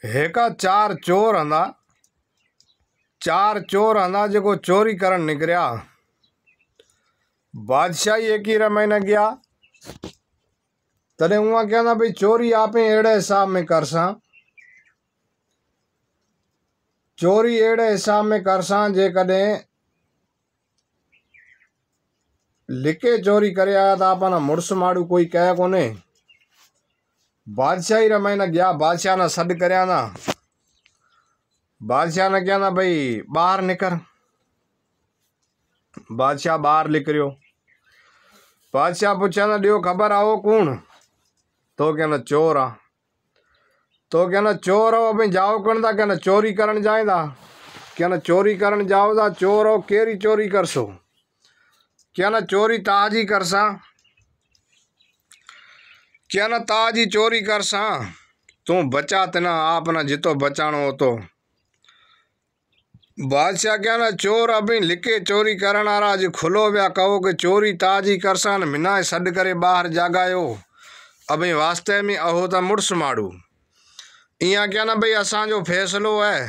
हेका चार चोर हंदा जो चोरी करन निकरिया। बादशाही एक ही रमैन गया तने उआ कहना भाई चोरी आप एड़े हिसाब में करसा, चोरी एड़े हिसाब में करसा जे कदे लिके चोरी करे आया तो आपना मुड़स माड़ू कोई कहे कोने। बादशाही रमैन गया, बादशाह ने सड करया ना, बादशाह ने कहना भाई बाहर निकर। बादशाह बाहर निकरियो। बादशाह पूछा ना दियो खबर आओ कौन, तो कहना चोर आ। तो कहना चोर हो भाई जाओ कौन था, कहना चोरी करन जाएदा। कहना चोरी करन जाओ दा, चोर हो केरी चोरी करसो। कहना चोरी ताज ही करसा। कहना ताज ही चोरी करसा, तू बचा तना आपना जितो बचानो हो तो। बादशाह कहना चोर अभी लिखे चोरी करन आ रहा जो खुलो व्या कहो कि चोरी ताज ही करसा न मिना सड करे बाहर जागायो अभी वास्ते में अहो तो मुड़स माड़ू। इया कहना भाई असांजो फैसलो है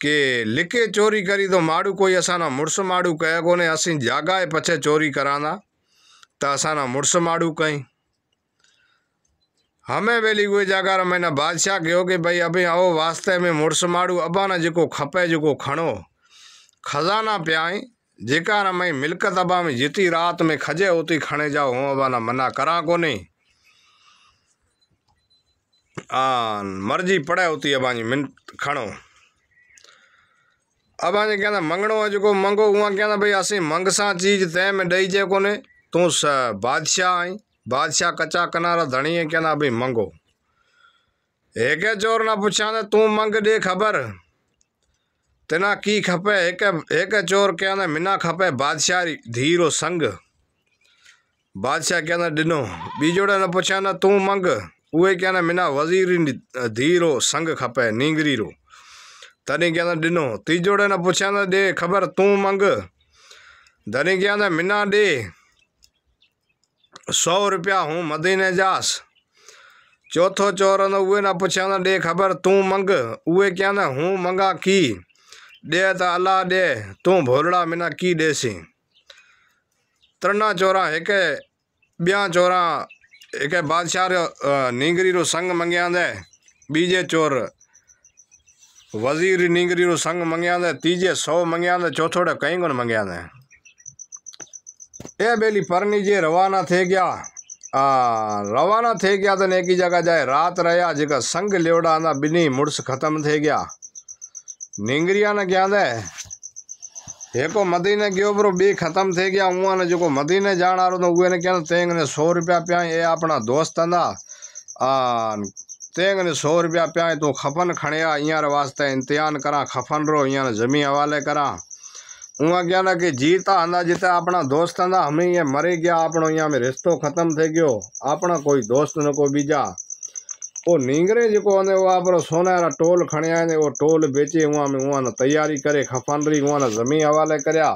कि लिखे चोरी करी तो माड़ू कोई असाना मुड़स माड़ू कहे कोने, असी जागाए पछे चोरी कराना तो असाना मुड़स माड़ू कहीं। हमें वेली हुए जगह मैंने बादशाह कहो कि भाई अभी आओ वास्ते में मुड़स माड़ू अबाना जो खपे जो खणो खजाना प्याई जेका न मई मिल्कत अबा में जिती रात में खजे उती खणे जाओ हूँ अबाना मना करा कोनी। मर्जी पड़े उती अबानी मिन खणो। अबाने कहना मंगणो है जो मंगो उआ कहना भाई असी मंगसा चीज तै में दई जे कोने, तू बादशाह आई। बादशाह कच्चा कनारा धनी है कहना भाई मंगो। एक चोर ना पूछा तू मंग दे खबर तना की खपे। एक चोर कहना मिना खपे बादशाह धीरो संग। बादशाह कहना दिनो। बीजोड़े न पूछा ना तू मंग, उहे कहना मिना वजीर धीरो संग खपे नींगरी रो, तनी कहना दिनो। तीजोड़े न पूछा ना दे खबर तू मंग, धनी कहना मिना दे 100 रुपया हूँ मदीने जास। चौथो चोर न उहे न पूछा ना दे खबर तू मंग, उहे कहना हूँ मंगा की दे तो अल्लाह दे, तू भोलड़ा मिना की देसी। त्रणा चोरा एक ब्या चोरा एक बादशाह नींगरी रो संग मंगिया दे, बीजे चोर वजीर नींगरी रो संग मंगिया दे, तीजे 100 मंगिया दे, चौथोड़े कहीं कोन मंगिया दे। ए बेली परनी जे रवाना थे गया। रवाना थे गया तो नेकी जगह जाए रात रहा जगह संग लियोड़ा ना बिनी मुड़स खत्म थे गया। नींगरिया ने क्या दे एको मदीने गयो बरो बी खत्म थे गया। उआ ने जो मदीने जान आ रो तो उहे ने क्या तेंग ने 100 रुपया प्या ये अपना दोस्त ना तेंग ने 100 रुपया प्या तू खफन खणिया इयार वास्ते इंतजान करा खफन रो इया जमी हवाले करा। उआ क्या ना कि जीता हंदा जिते अपना दोस्त हंदा हमें ये मरे गया अपनो यहाँ में रिश्तो खत्म थे गयो अपना कोई दोस्त न कोई बीजा। वो नींगरे जो वो आप सोना टोल खणिया ने वो टोल बेचे उआ में उआ न तैयारी करे खफन रही उआ न जमी हवाले करया।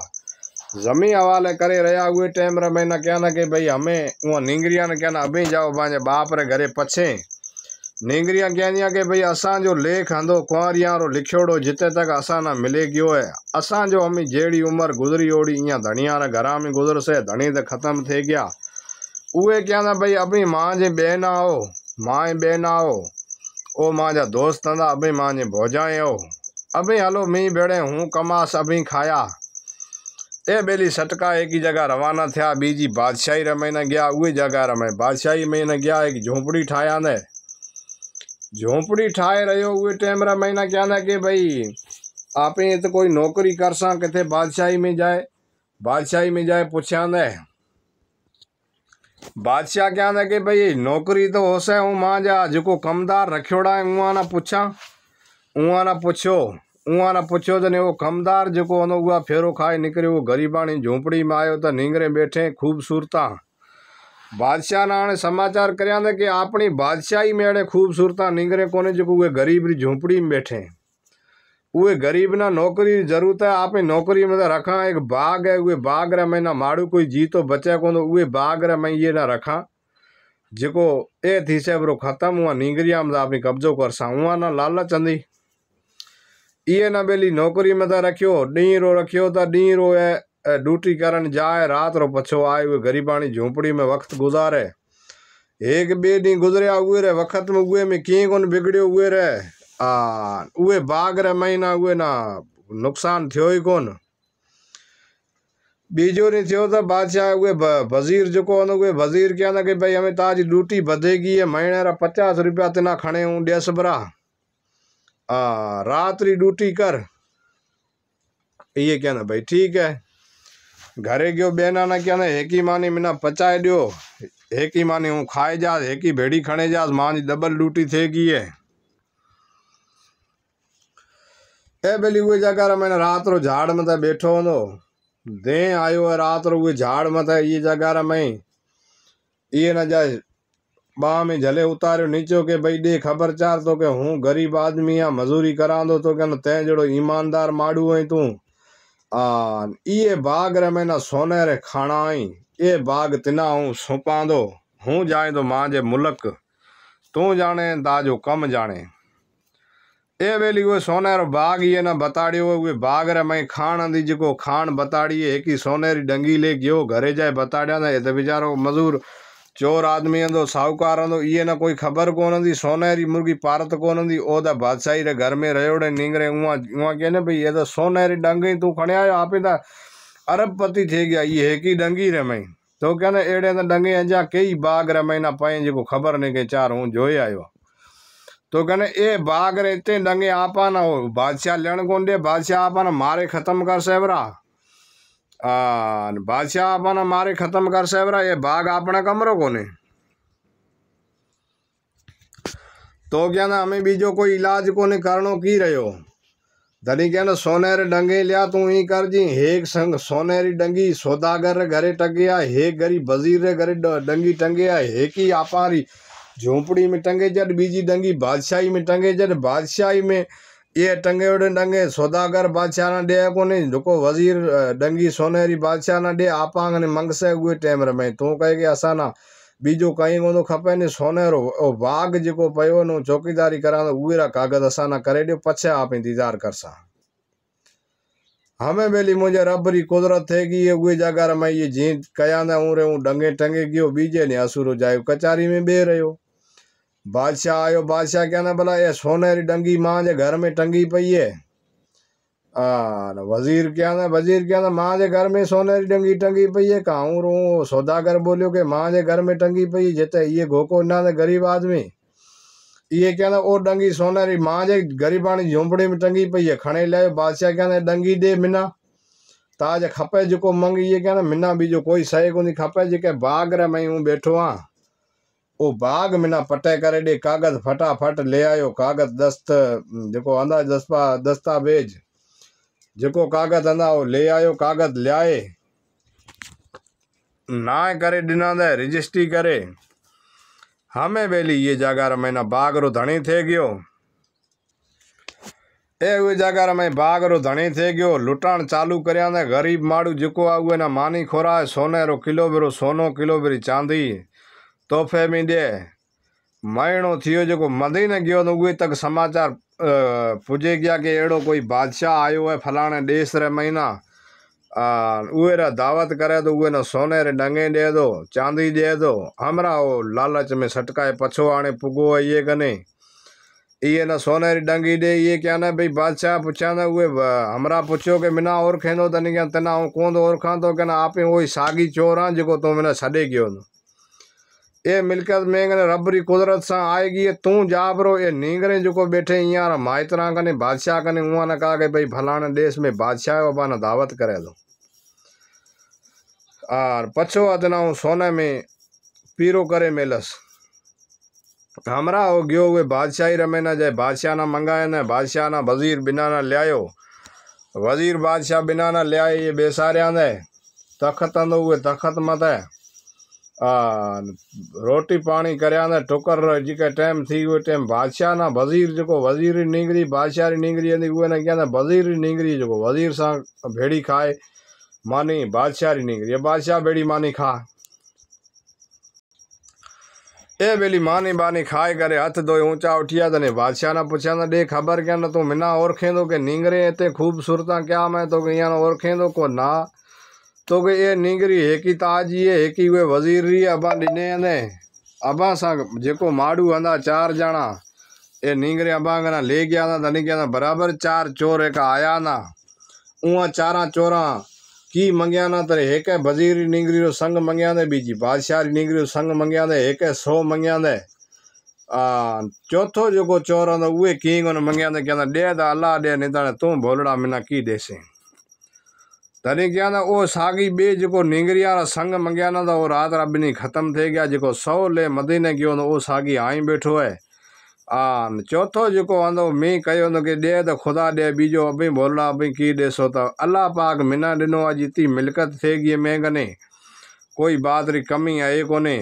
जमी हवाले करे रहा हुए टाइम रे मैंने क्या ना कि भाई हमें उआ नींगरिया ने कहना अभी जाओ बाजे बाप रे घरे पछे। नींगरिया कहनिया कि भाई असा जो लेख हंदो कुंवरिया रो लिखोड़ो जिते तक असा ना मिले गयो है असा जो हमें जेड़ी उम्र गुजरी ओड़ी इं धनिया रे घरा में गुजर से धनी तो खत्म थे गया। उहे कहना भाई अभी माँ जे बहन आओ माँ बहन आओ ओ माँ जा दोस्त हंदा अभी माँ जे भोजाए आओ अभी हलो मी बेड़े हूँ कमास अभी खाया। ए बेली सटका एक ही जगह रवाना थिया बीजी बादशाही रमैन गया। उहे जगह रमे बादशाही में न गया एक झोंपड़ी ठाया ने झोंपड़ी ठाए रहो हुए टाइम रा महीना क्या ना कि भाई आप तो कोई नौकरी कर सा किथे बादशाही में जाए। बादशाही में जाए पूछा ने बादशाह क्या ना कि भाई नौकरी तो हो से हूँ माँ जा जो कमदार रखियोड़ा है उआ ना पूछा उआ ना पूछो तो नहीं वो कमदार जो हुआ फेरो खाए निकले वो गरीबानी झोंपड़ी में आयो तो नींगरे बैठे खूबसूरता। बादशाह ने समाचार करया ने कि अपनी बादशाही में अड़े खूबसूरता नींगरे कोने जो वे गरीब री झोंपड़ी में बैठे। वे गरीब ना नौकरी जरूरत है आप नौकरी में तो रखा एक बाग है वे बाग रे मैं ना माड़ू कोई जी तो बचे को वे बाग रे मैं ये ना रखा जेको ए थी से बरो ख़त्म हुआ नींगरिया में अपनी कब्जो करसा हुआ ना लालच अंदी ये ना बेली नौकरी में तो रखियो डी रो रखियो तो डी रो है ड्यूटी करन जाए रात रो पछो आए हुए गरीबानी झोंपड़ी में वक्त गुजारे एक बे डी गुजरिया हुए रे वक्त में हुए में की कोन बिगड़ियो हुए रे उहे बाग रे महीना हुए ना नुकसान थियो ही कोन बीजो नहीं थियो तो बादशाह हुए वजीर जो हुए वजीर क्या ना कि भाई हमें ताज ड्यूटी बधेगी है महीने रा 50 रुपया तना खणे हूँ 10 बरा रात री ड्यूटी कर ये क्या ना भाई ठीक है घरे गयो बेना ना क्या ना हेकी मानी मिना पचाए दियो हेकी मानी हूँ खाए जा हेकी भेड़ी खणे जा मां जी डबल ड्यूटी थेगी है ए बेली उहे जगह मैंने रात रो झाड़ मत बैठो हो दे आयो है रात रो उहे झाड़ मत ये जगह में ये न जाए बाह में झले उतारो नीचो के भाई दे खबर चार तो के हूँ गरीब आदमी या मजूरी करा दो तो क्या तै जड़ो ईमानदार माड़ू है तू ये बाग रे मैंने सोने रे खाना आई ये बाग तिना हूँ सौंपा दो हूँ जाए तो मां जे मुल्क तू जाने ताजो कम जाने ए वेली वो सोने रो बाग ये ना बताड़ियो हुए बाग रे मैं खान आंदी जो खान बताड़ी है कि सोने री डंगी ले गयो घरे जाए बताड़िया ना ये तो बेचारो मजूर चोर आदमी आंदो साहूकार आंदो ये ना कोई खबर कोन आंदी सोने री मुर्गी पारत कोन आंदी ओदा बादशाही रे घर में रहोड़े नींगरे उआ कहने भाई ये तो सोने री डंगी तू खणे आयो आप ता अरबपति थे गया ये है की डंगी रे मैं तो कहने एड़े तो डंगे अंजा कई बाग रे मैं ना पाए जो खबर नहीं के चार हूँ जोए आयो तो कहने ए बाग रे इतने डंगे आपा ना हो बादशाह लेन कोन दे बादशाह आपा ना मारे खत्म कर सेवरा बादशाह आपा ना मारे खत्म कर सेवरा ये बाग अपना कमरो कोने तो क्या ना हमें बीजो कोई इलाज कोने करनो की रहो धनी क्या ना सोने रे डंगे लिया तू ही कर जी हेक संग सोने री डंगी सौदागर रे घरे टंगिया हेक गरीब वजीर रे घरे डंगी टंगिया हेक ही आपा री झोंपड़ी में टंगे जड बीजी डंगी बादशाही में टंगे जड बादशाही में ये टंगे उड़े डंगे सौदागर बादशाह ना दे कोने जो वजीर डंगी सोनेरी बादशाह ना दे आपांग ने मंग से हुए टाइम रे तू कहे कि असा ना बीजो कहीं को खपे ने सोनेरो ओ बाग जो पयो नो चौकीदारी करा उहे रा कागज असा ना करे दियो पछे आप इंतजार करसा हमें बेली मुझे रब री कुदरत थे कि ये उहे जगह में ये जी कया ना रे डंगे टंगे गयो बीजे ने असुरो जायो कचारी में बे रहो बादशाह आयो बादशाह क्या ना भला ये सोने री डंगी मां जे घर में टंगी पई है वजीर क्या ना मां जे घर में सोने री डंगी टंगी पई है कहूँ रो सौदागर बोलियो के मां जे घर में टंगी पई जेते ये घोको ना गरीब आदमी ये क्या ना ओ डंगी सोने री मां जे गरीबानी झोंपड़ी में टंगी पई है खणे लायो बादशाह क्या ना डंगी दे मिना ताज खपे जो मंग ये क्या ना मिना बीजो कोई सही को खपे जेके बाग रे मैं हूँ बैठो हाँ ओ बाग मिना पटे करे दे कागज फटाफट ले आयो कागज दस्त जो आंदा दस्तावेज जो कागज आंदा वो ले आयो कागज ले आए ना करे दिना दे रजिस्ट्री करे हमें बेली ये जगह महीना बाग रो धनी थे गयो ए वे जगह में बाग रो धनी थे गयो लुटान चालू करया ने गरीब माड़ू जो आवे ना मानी खोरा सोने रो किलो बेरो सोनो किलो बेरी चांदी तोहफे में दे महीनो थियो जो मधी ने गयो उहे तक समाचार पुजे गया कि एड़ो कोई बादशाह आयो है फलाने देश रे महीना उहे रा दावत करे तो उहे ना सोने रे डंगे दे दो चांदी दे दो हमरा वो लालच में सटकाए पछो आने पुगो है ये कने ये ना सोने री डंगी दे ये क्या ना भाई बादशाह पूछा ना उहे हमरा पूछो कि मिना और खेंदो तनी क्या तना कौन और खां तो कहना आपे वही सागी चोर हाँ जो तू मिना छड़े गयो ये मिलकत में रबरी कुदरत से आएगी तू जाबरो ये नींगरे जो बैठे यहाँ माइतरा कने बादशाह कने उहाँ ने कहा कि भाई फलाने देश में बादशाह बाबा ने दावत करे दो और पछो अदना सोने में पीरो करे मेलस हमरा हो गयो हुए बादशाही रमे ना जाए बादशाह ना मंगाए ना बादशाह ना वजीर बिना ना लियायो वजीर बादशाह बिना ना लियाए ये बेसारिया ने तखत आंदो हुए तखत मत है रोटी पानी करया ने टोकर जिके टाइम थी वो टाइम बादशाह ना वजीर जो वजीर नींगरी बादशाह री नींगरी आंदी उहे ना क्या वजीर री नींगरी जो वजीर सा भेड़ी खाए मानी बादशाह री नींगरी बादशाह भेड़ी मानी खा ए बेली मानी बानी खाए करे हथ धोए ऊंचा उठिया तने बादशाह ने पूछा ना दे खबर क्या ना तू मिना ओरखेंदो के नींगरे इतने खूबसूरता क्या मैं तो यहाँ ओरखेंदो को ना तो के ये नींगरी हेकी ताज ये हेकी वे वजीर रही अबा डिने ने अबा सा जेको माड़ू अंदा 4 जना ये नींगरे अबा गना ले गया ना तने क्या ना बराबर 4 चोर एक आया ना उहा 4 चोरा की मंगिया ना तरे एक वजीर नींगरी रो संग मंगिया ने बीजी बादशाह नींगरी रो संग मंगिया ने एक 100 मंगिया ने चौथो जो चोर आंदो उहे की कोन मंगिया ने क्या दे दा अल्लाह दे नहीं ताने तू भोलड़ा मिना की देसे तने क्या ना ओ सागी बे जो नींगरिया रा संग मंगिया ना वो रात रबिनी खत्म थे गया जो 100 ले मदीने गयो वो सागी आई बैठो है चौथो जो आंदो मी कयो न के दे तो खुदा दे बीजो अभी भोलड़ा अभी की देसो तो अल्लाह पाक मिना दिनो अज इतनी मिलकत थे गई मैं गने कोई बात री कमी है कोने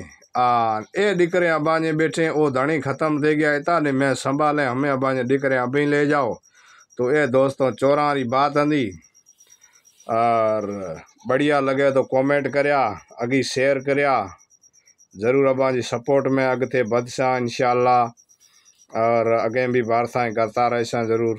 ए दिकरे अबाने बैठे ओ धनी खत्म थे गया इतना ने मैं संभाले हमें अबाने दिकरे अभी ले जाओ तो ए दोस्तों चोरा री बात आंदी और बढ़िया लगे तो कमेंट करया अगी शेयर करया जरूर अबा जी सपोर्ट में अगते बदसा इंशाअल्लाह और अगे भी वार्ताएं करता रहसा जरूर।